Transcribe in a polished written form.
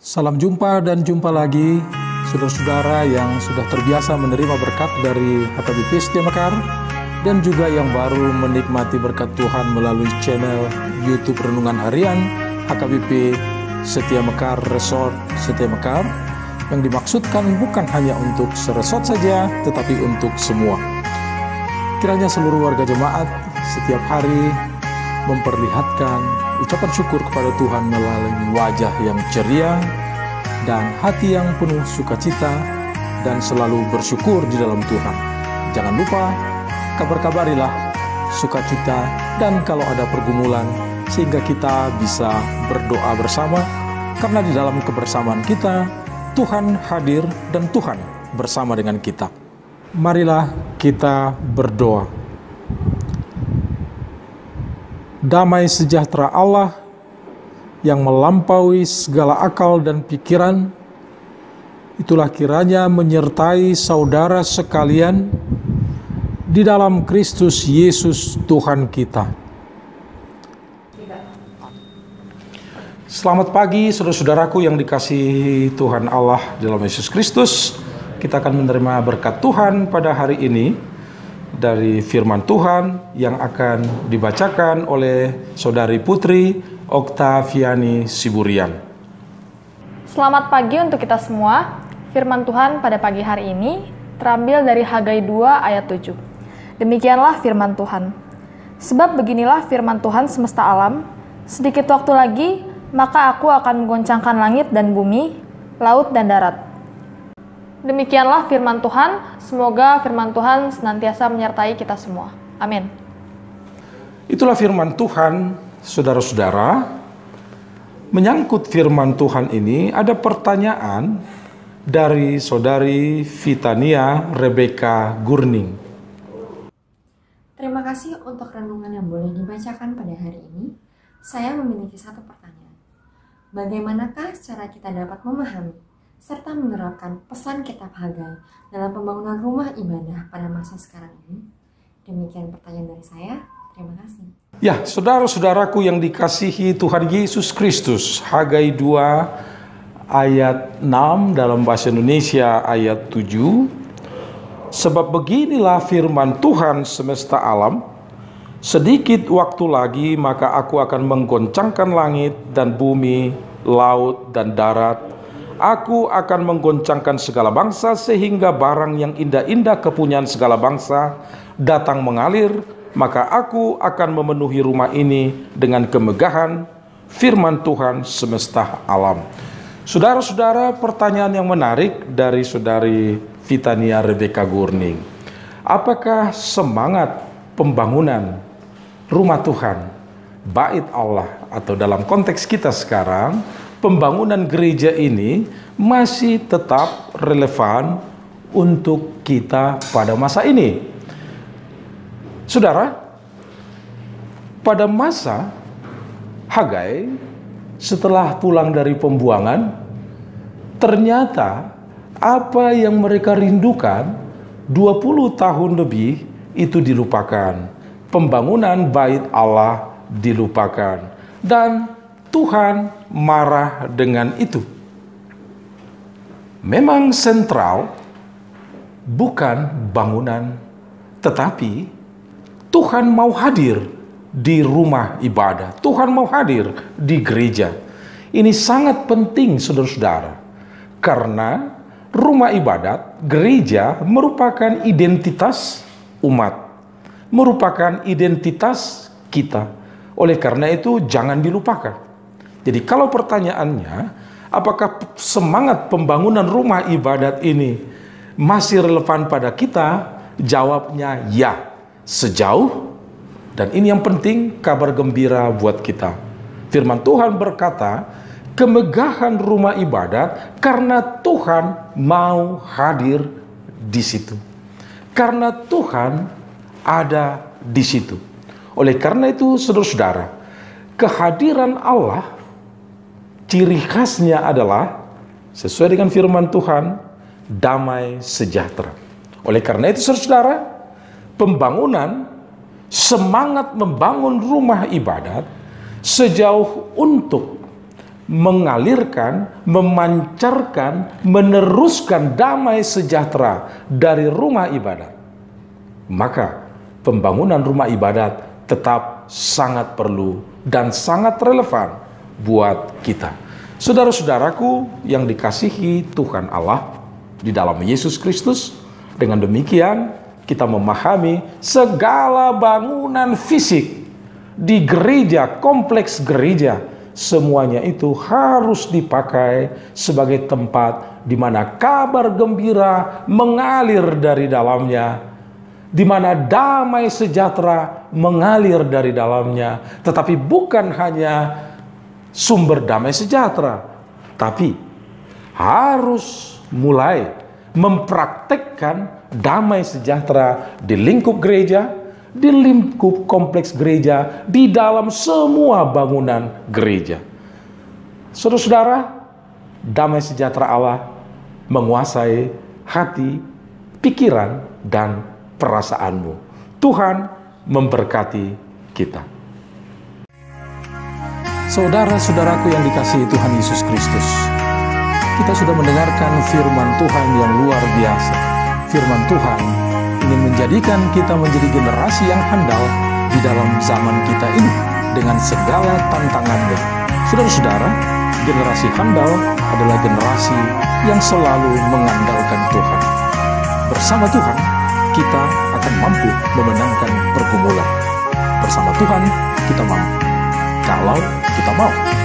Salam jumpa dan jumpa lagi, saudara-saudara yang sudah terbiasa menerima berkat dari HKBP Setia Mekar dan juga yang baru menikmati berkat Tuhan melalui channel YouTube Renungan Harian HKBP Setia Mekar Resort Setia Mekar, yang dimaksudkan bukan hanya untuk seresort saja, tetapi untuk semua. Kiranya seluruh warga jemaat setiap hari memperlihatkan ucapan syukur kepada Tuhan melalui wajah yang ceria dan hati yang penuh sukacita dan selalu bersyukur di dalam Tuhan. Jangan lupa, kabar-kabarilah sukacita dan kalau ada pergumulan, sehingga kita bisa berdoa bersama, karena di dalam kebersamaan kita, Tuhan hadir dan Tuhan bersama dengan kita. Marilah kita berdoa. Damai sejahtera Allah yang melampaui segala akal dan pikiran, itulah kiranya menyertai saudara sekalian di dalam Kristus Yesus Tuhan kita. Selamat pagi saudara-saudaraku yang dikasihi Tuhan Allah dalam Yesus Kristus. Kita akan menerima berkat Tuhan pada hari ini dari firman Tuhan yang akan dibacakan oleh Saudari Putri Oktaviani Siburian. Selamat pagi untuk kita semua. Firman Tuhan pada pagi hari ini terambil dari Hagai 2 ayat 7. Demikianlah firman Tuhan. Sebab beginilah firman Tuhan semesta alam, sedikit waktu lagi, maka aku akan menggoncangkan langit dan bumi, laut dan darat. Demikianlah firman Tuhan, semoga firman Tuhan senantiasa menyertai kita semua. Amin. Itulah firman Tuhan, saudara-saudara. Menyangkut firman Tuhan ini, ada pertanyaan dari Saudari Vitania Rebecca Gurning. Terima kasih untuk renungan yang boleh dibacakan pada hari ini. Saya memiliki satu pertanyaan. Bagaimanakah cara kita dapat memahami serta menerapkan pesan kitab Hagai dalam pembangunan rumah ibadah pada masa sekarang ini? Demikian pertanyaan dari saya. Terima kasih. Ya, saudara-saudaraku yang dikasihi Tuhan Yesus Kristus, Hagai 2 ayat 6 dalam bahasa Indonesia ayat 7. Sebab beginilah firman Tuhan semesta alam, sedikit waktu lagi maka aku akan menggoncangkan langit dan bumi, laut dan darat. Aku akan menggoncangkan segala bangsa sehingga barang yang indah-indah kepunyaan segala bangsa datang mengalir, maka aku akan memenuhi rumah ini dengan kemegahan firman Tuhan semesta alam. Saudara-saudara, pertanyaan yang menarik dari Saudari Vitania Rebecca Gurning. Apakah semangat pembangunan rumah Tuhan, bait Allah, atau dalam konteks kita sekarang, pembangunan gereja ini masih tetap relevan untuk kita pada masa ini? Saudara, pada masa Hagai, setelah pulang dari pembuangan, ternyata apa yang mereka rindukan 20 tahun lebih itu dilupakan. Pembangunan bait Allah dilupakan. Dan Tuhan marah dengan itu. Memang sentral bukan bangunan, tetapi Tuhan mau hadir di rumah ibadah. Tuhan mau hadir di gereja. Ini sangat penting, saudara-saudara, karena rumah ibadat, gereja merupakan identitas umat, merupakan identitas kita. Oleh karena itu, jangan dilupakan. Jadi kalau pertanyaannya, apakah semangat pembangunan rumah ibadat ini masih relevan pada kita? Jawabnya ya, sejauh, dan ini yang penting, kabar gembira buat kita. Firman Tuhan berkata, kemegahan rumah ibadat karena Tuhan mau hadir di situ. Karena Tuhan ada di situ. Oleh karena itu, saudara-saudara, kehadiran Allah, ciri khasnya adalah sesuai dengan firman Tuhan, damai sejahtera. Oleh karena itu, saudara-saudara, pembangunan, semangat membangun rumah ibadat sejauh untuk mengalirkan, memancarkan, meneruskan damai sejahtera dari rumah ibadat, maka pembangunan rumah ibadat tetap sangat perlu dan sangat relevan buat kita. Saudara-saudaraku yang dikasihi Tuhan Allah di dalam Yesus Kristus, dengan demikian kita memahami segala bangunan fisik di gereja, kompleks gereja, semuanya itu harus dipakai sebagai tempat di mana kabar gembira mengalir dari dalamnya, di mana damai sejahtera mengalir dari dalamnya. Tetapi bukan hanya sumber damai sejahtera, tapi harus mulai mempraktekkan damai sejahtera di lingkup gereja, di lingkup kompleks gereja, di dalam semua bangunan gereja. Saudara-saudara, damai sejahtera Allah menguasai hati, pikiran, dan perasaanmu. Tuhan memberkati kita. Saudara-saudaraku yang dikasihi Tuhan Yesus Kristus, kita sudah mendengarkan firman Tuhan yang luar biasa. Firman Tuhan ingin menjadikan kita menjadi generasi yang handal di dalam zaman kita ini dengan segala tantangannya. Saudara-saudara, generasi handal adalah generasi yang selalu mengandalkan Tuhan. Bersama Tuhan, kita akan mampu memenangkan pergumulan. Bersama Tuhan, kita mampu. Kalau kita mau.